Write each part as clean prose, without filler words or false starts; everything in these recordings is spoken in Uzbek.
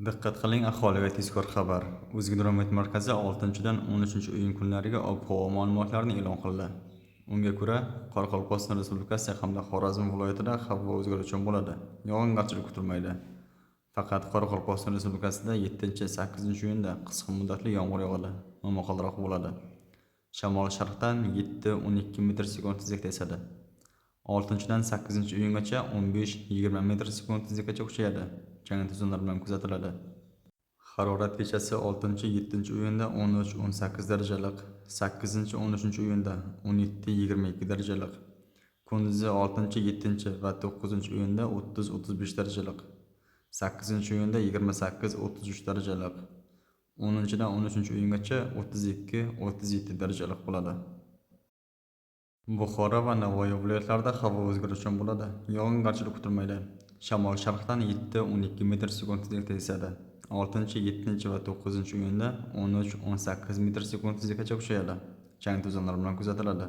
Diqqat qiling, aholiga tezkor xabar. O'zgidromet markazi 6-dan 13-iyun kunlariga ob-havo ma'lumotlarini e'lon qildi. Unga ko'ra, Qoraqalpog'iston Respublikasi hamda Xorazm viloyatida havo o'zgaruvchan bo'ladi. Yog'ingarchilik kutilmaydi. Faqat Qoraqalpog'iston Respublikasida 7-8-iyunda qisqa muddatli yomg'ir yog'adi, momaqaldiroq bo'ladi. Shamol-sharqdan 7-12 metr/sekund tezlikda esadi. 6-dan 8-iyungacha 15-20 metr/sekund tezlikkacha kuchayadi. Chang to'zonlar bilan kuzatiladi. Harorat kechasi 6-7-iyunda 13-18 darajalik, 8-13-iyunda 17-22 darajalik, kunduzi 6-7 va 9-iyunda 30-35 darajalik, 8-iyunda 28-33 darajalik, 10-dan 13-iyungacha 32-37 darajalik bo'ladi. Buxoro va Navoiy viloyatlarida havo o'zgaruvchan bo'ladi. Yog'ingarchilik kutilmaydi. Shamol sharqdan 7-12 metr/sekund tezlikda esadi. 6, 7 va 9-iyunda 13-18 metr/sekund tezlikkacha kuchayadi. Chang to'zonlar bilan kuzatiladi.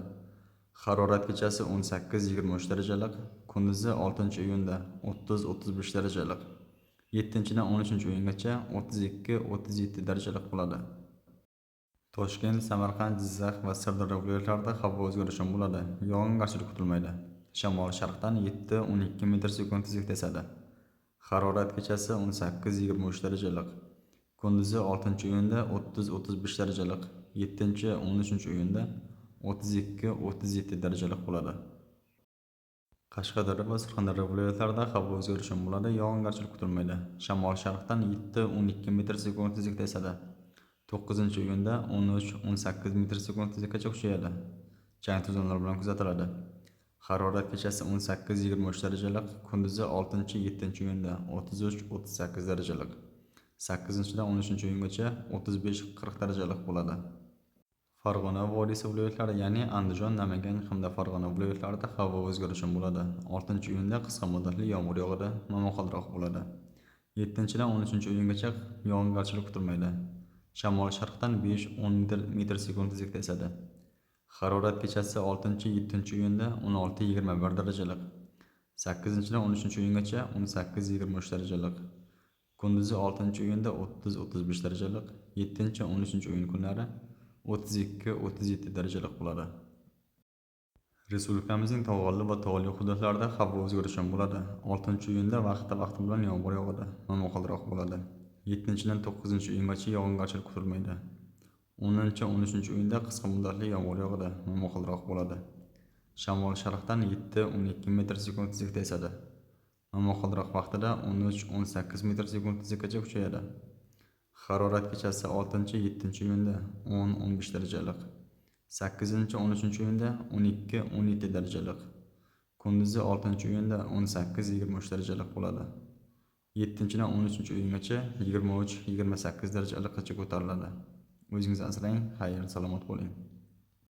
Harorat kechasi 18-23 darajalik, kunduzi 6-iyunda 30-35 darajalik, 7-dan 13-iyungacha 32-37 darajalik bo'ladi. Toshkent, Samarqand, Jizzax va Sirdaryo viloyatlarida havo o'zgaruvchan bo'ladi. Yog'ingarchilik kutilmaydi. Shamol sharqdan 7-12 metr/sekund tezlikda esadi. Harorat kechasi 18-23 darajalik, kunduzi 6-iyunda 30-35 darajalik, 7-13-iyunda 32-37 darajalik bo'ladi. Qashqadaryo va Surxondaryo viloyatlarida havo o'zgaruvchan bo'ladi. Yog'ingarchilik kutilmaydi. Shamol sharqdan 7-12 metr/sekund tezlikda esadi. 9-iyunda 13-18 metr/sekund tezlikkacha kuchayadi. Chang to'zonlar bilan kuzatiladi. Harorat kechasi 18-23 darajalik, kunduzi 6-7-iyunda 33-38 darajalik, 8-dan 13-iyungacha 35-40 darajalik bo'ladi. Farg'ona vodiysi viloyatlari, ya'ni Andijon, Namangan hamda Farg'ona viloyatlarida havo o'zgaruvchan bo'ladi. 6-iyunda qisqa muddatli yomg'ir yog'adi, momaqaldiroq bo'ladi. 7-dan 13-iyungacha yog'ingarchilik kutilmaydi. Shamol sharqdan 5-10 metr/sekund tezlikda esadi. Harorat kechasi 6-7-iyunda 16-21 darajalik, 8-dan 13-iyungacha 18-23 darajalik, kunduzi 6-iyunda 30-35 darajalik, 7-13-iyun kunlari 32-37 darajalik bo'ladi. Respublikamizning tog'olli va tog'li hududlarida havo o'zgaruvchan bo'ladi. 6-iyunda vaqti bilan yomg'ir yog'adi, momaqaldiroq bo'ladi. 7-dan 9-iyungacha yog'ingarchilik kutilmaydi. 10-13-iyunda qisqa muddatli yomg'ir yog'adi, momaqaldiroq bo'ladi. Shamol sharqdan 7-12 metr/sekund tezlikda esadi. Momaqaldiroq vaqtida 13-18 metr/sekund tezlikkacha kuchayadi. Harorat kechasi 6-7-iyunda 10-15 darajalik, 8-13-iyunda 12-17 darajalik, kunduzi 6-iyunda 18-23 darajalik bo'ladi. 7-dan 13-iyungacha 23-28 darajalikgacha ko'tariladi. O'zingizni asrang, xayr, salomat bo'ling.